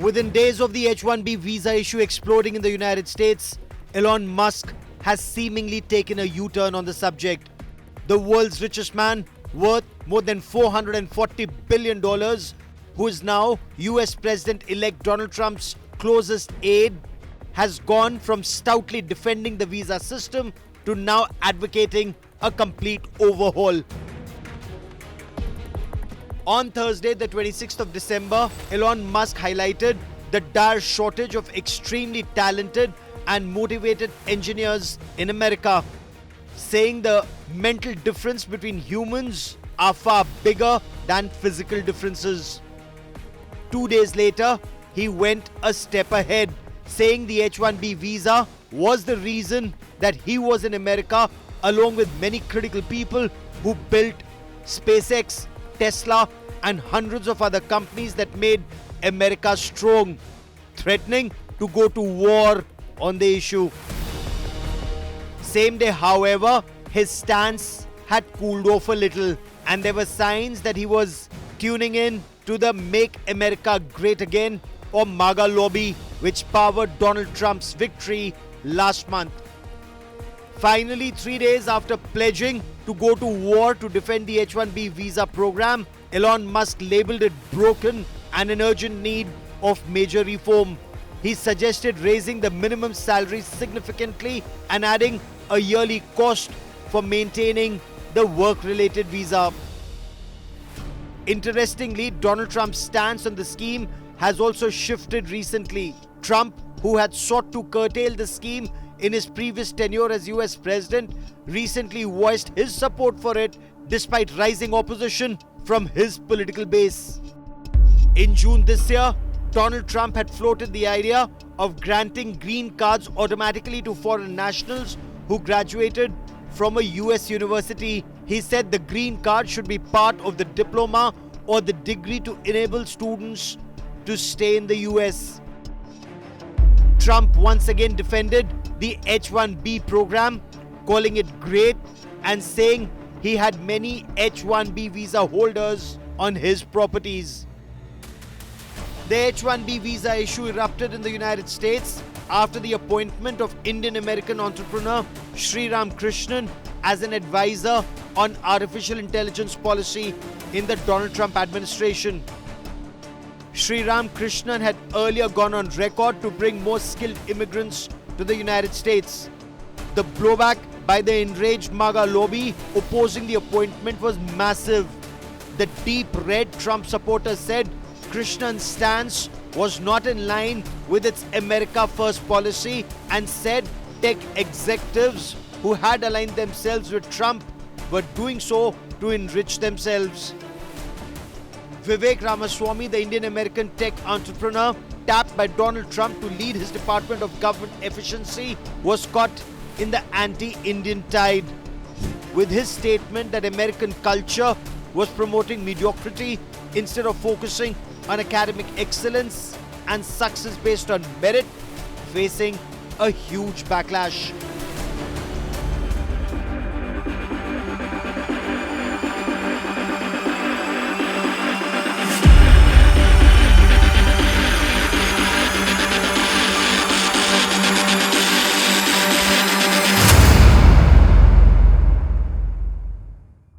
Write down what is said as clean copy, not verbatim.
Within days of the H-1B visa issue exploding in the United States, Elon Musk has seemingly taken a U-turn on the subject. The world's richest man, worth more than $440 billion, who is now US President-elect Donald Trump's closest aide, has gone from stoutly defending the visa system to now advocating a complete overhaul. On Thursday, the 26th of December, Elon Musk highlighted the dire shortage of extremely talented and motivated engineers in America, saying the mental difference between humans are far bigger than physical differences. 2 days later, he went a step ahead, saying the H-1B visa was the reason that he was in America, along with many critical people who built SpaceX, Tesla, and hundreds of other companies that made America strong, threatening to go to war on the issue. Same day, however, his stance had cooled off a little, and there were signs that he was tuning in to the Make America Great Again or MAGA lobby, which powered Donald Trump's victory last month. Finally, 3 days after pledging to go to war to defend the H-1B visa program, Elon Musk labeled it broken and in urgent need of major reform. He suggested raising the minimum salary significantly and adding a yearly cost for maintaining the work-related visa. Interestingly, Donald Trump's stance on the scheme has also shifted recently. Trump, who had sought to curtail the scheme in his previous tenure as US President, recently voiced his support for it despite rising opposition from his political base. In June this year, Donald Trump had floated the idea of granting green cards automatically to foreign nationals who graduated from a US university. He said the green card should be part of the diploma or the degree to enable students to stay in the US. Trump once again defended the H-1B program, calling it great and saying he had many H-1B visa holders on his properties. The H-1B visa issue erupted in the United States after the appointment of Indian-American entrepreneur Sriram Krishnan as an advisor on artificial intelligence policy in the Donald Trump administration. Sriram Krishnan had earlier gone on record to bring more skilled immigrants to the United States. The blowback by the enraged MAGA lobby opposing the appointment was massive. The deep red Trump supporters said Krishnan's stance was not in line with its America First policy and said tech executives who had aligned themselves with Trump were doing so to enrich themselves. Vivek Ramaswamy, the Indian-American tech entrepreneur tapped by Donald Trump to lead his Department of Government Efficiency, was caught in the anti-Indian tide, with his statement that American culture was promoting mediocrity instead of focusing on academic excellence and success based on merit, facing a huge backlash.